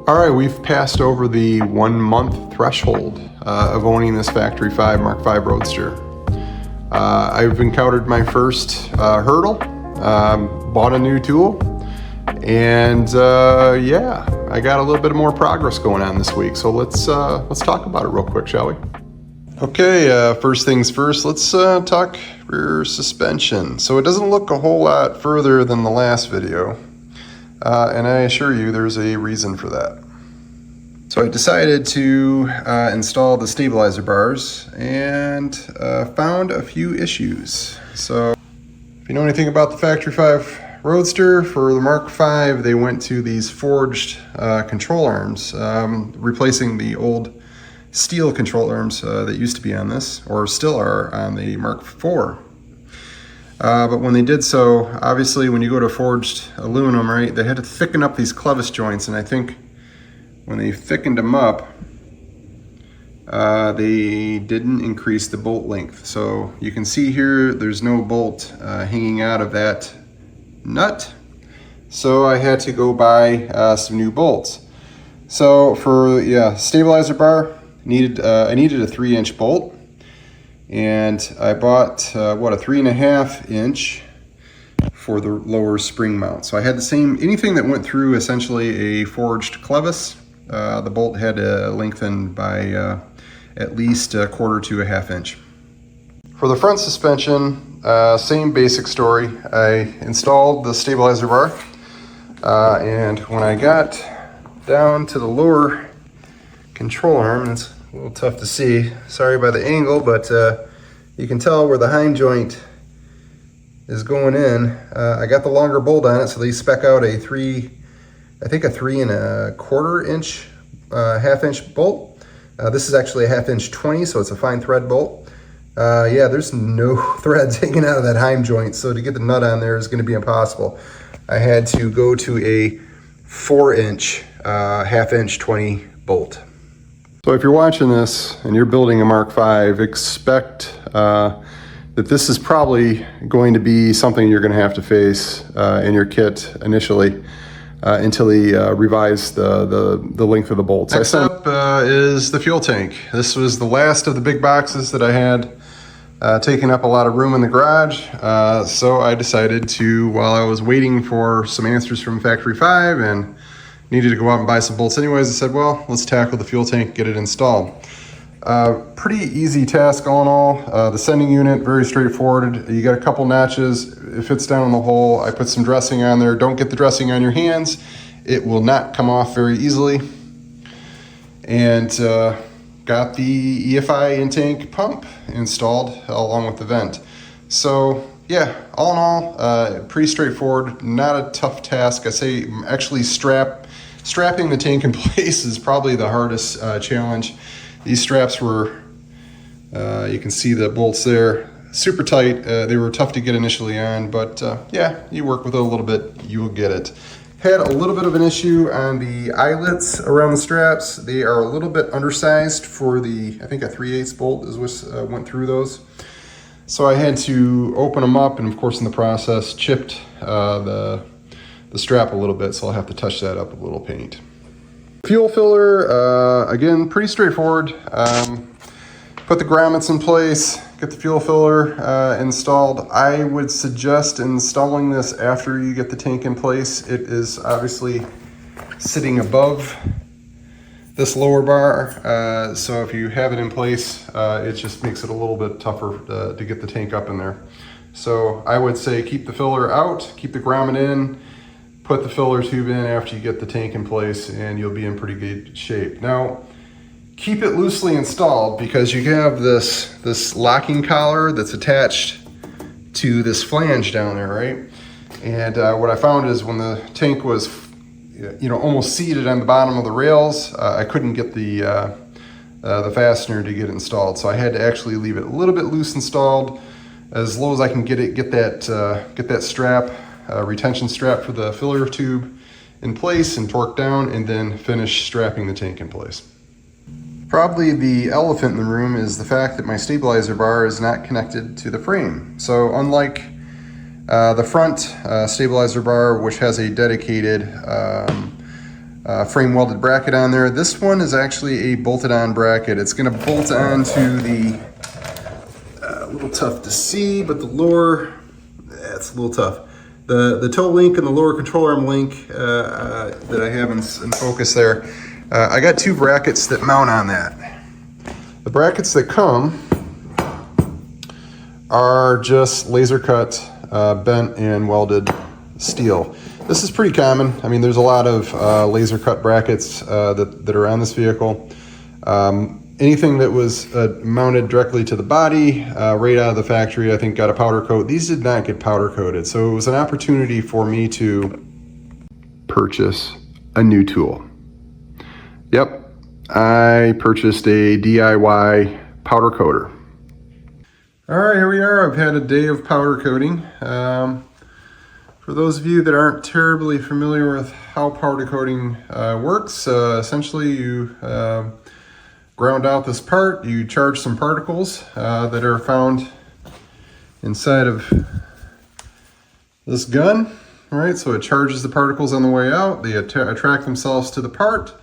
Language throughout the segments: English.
All right, we've passed over the 1 month threshold of owning this Factory 5 Mark 5 Roadster. I've encountered my first hurdle, bought a new tool, and yeah, I got a little bit more progress going on this week. So let's talk about it real quick, shall we? Okay, first things first, let's talk rear suspension. So it doesn't look a whole lot further than the last video. And I assure you there's a reason for that. So I decided to install the stabilizer bars and found a few issues. So if you know anything about the Factory 5 Roadster, for the Mark 5 they went to these forged control arms, replacing the old steel control arms that used to be on this, or still are on the Mark 4. But when they did so, obviously when you go to forged aluminum, right, they had to thicken up these clevis joints, and I think when they thickened them up, they didn't increase the bolt length. So you can see here, there's no bolt hanging out of that nut. So I had to go buy some new bolts. So for stabilizer bar, I needed a 3-inch bolt. And I bought, a 3.5 inch for the lower spring mount. So I had the same, anything that went through essentially a forged clevis, the bolt had to lengthen by at least 1/4 to 1/2 inch. For the front suspension, same basic story. I installed the stabilizer bar, and when I got down to the lower control arm, it's a little tough to see, sorry by the angle, but you can tell where the hind joint is going in. I got the longer bolt on it, so they spec out a 3 1/4 inch, 1/2 inch bolt. This is actually a 1/2 inch 20, so it's a fine thread bolt. Yeah, there's no threads hanging out of that hind joint, so to get the nut on there is going to be impossible. I had to go to a 4 inch, 1/2 inch 20 bolt. So if you're watching this and you're building a Mark 5, expect that this is probably going to be something you're going to have to face in your kit initially until they revise the length of the bolts. Next up is the fuel tank. This was the last of the big boxes that I had taking up a lot of room in the garage. So I decided to, while I was waiting for some answers from Factory 5 and needed to go out and buy some bolts anyways, I said, well, let's tackle the fuel tank, get it installed. Pretty easy task all in all. The sending unit, very straightforward. You got a couple notches, it fits down in the hole. I put some dressing on there. Don't get the dressing on your hands. It will not come off very easily. And got the EFI in-tank pump installed along with the vent. So yeah, all in all, pretty straightforward, not a tough task. I say actually strapping the tank in place is probably the hardest challenge. These straps were, you can see the bolts there, super tight. They were tough to get initially on, but yeah, you work with it a little bit, you will get it. Had a little bit of an issue on the eyelets around the straps. They are a little bit undersized for the, I think a 3/8 bolt is what went through those. So I had to open them up, and of course in the process chipped the strap a little bit, so I'll have to touch that up with a little paint. Fuel filler, again, pretty straightforward. Put the grommets in place, get the fuel filler installed. I would suggest installing this after you get the tank in place. It is obviously sitting above this lower bar, so if you have it in place, it just makes it a little bit tougher to get the tank up in there. So I would say keep the filler out, keep the grommet in, put the filler tube in after you get the tank in place, and you'll be in pretty good shape. Now, keep it loosely installed because you have this locking collar that's attached to this flange down there, right? And what I found is when the tank was almost seated on the bottom of the rails, I couldn't get the fastener to get installed. So I had to actually leave it a little bit loose installed, as low as I can get it, get that strap, retention strap for the filler tube in place and torque down, and then finish strapping the tank in place. Probably the elephant in the room is the fact that my stabilizer bar is not connected to the frame. So unlike the front stabilizer bar, which has a dedicated frame welded bracket on there. This one is actually a bolted on bracket. It's going to bolt onto the, a little tough to see, but the lower, it's a little tough. The toe link and the lower control arm link that I have in focus there, I got two brackets that mount on that. The brackets that come are just laser cut, bent and welded steel. This is pretty common. I mean, there's a lot of laser cut brackets that are on this vehicle. Anything that was mounted directly to the body, right out of the factory, I think got a powder coat. These did not get powder coated, so it was an opportunity for me to purchase a new tool. Yep, I purchased a DIY powder coater. All right, here we are. I've had a day of powder coating. For those of you that aren't terribly familiar with how powder coating works, essentially you ground out this part, you charge some particles that are found inside of this gun, right? So it charges the particles on the way out, they attract themselves to the part,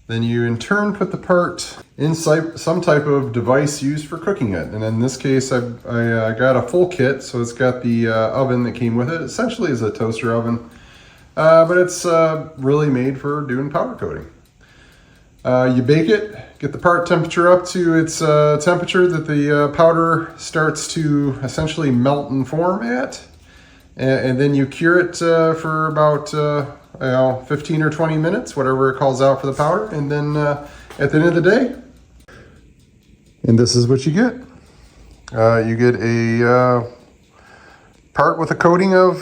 then you in turn put the part inside some type of device used for cooking it. And in this case, I got a full kit, so it's got the oven that came with it. Essentially is a toaster oven, but it's really made for doing powder coating. You bake it, get the part temperature up to its temperature that the powder starts to essentially melt and form at. And then you cure it for about 15 or 20 minutes, whatever it calls out for the powder. And then at the end of the day, and this is what you get. You get a part with a coating of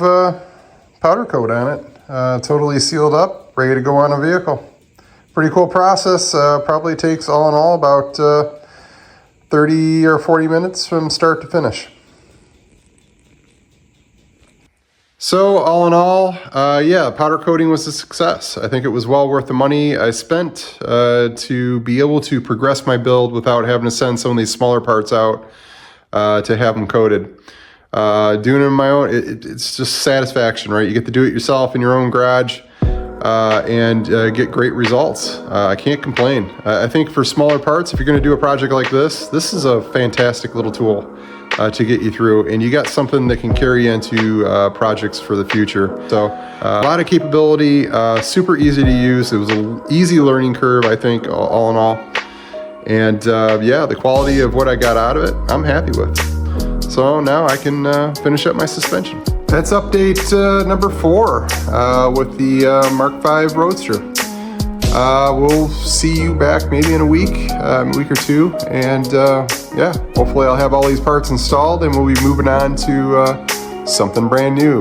powder coat on it, totally sealed up, ready to go on a vehicle. Pretty cool process. Probably takes all in all about 30 or 40 minutes from start to finish. So all in all, yeah, powder coating was a success. I think it was well worth the money I spent to be able to progress my build without having to send some of these smaller parts out to have them coated. Doing it on my own, it's just satisfaction, right? You get to do it yourself in your own garage. And get great results. I can't complain. I think for smaller parts, if you're going to do a project like this is a fantastic little tool to get you through, and you got something that can carry into projects for the future. So a lot of capability, super easy to use. It was an easy learning curve, I think, all in all. And yeah, the quality of what I got out of it, I'm happy with. So now I can finish up my suspension. That's update number 4 with the Mark 5 Roadster. We'll see you back maybe in a week or two, and yeah, hopefully I'll have all these parts installed and we'll be moving on to something brand new.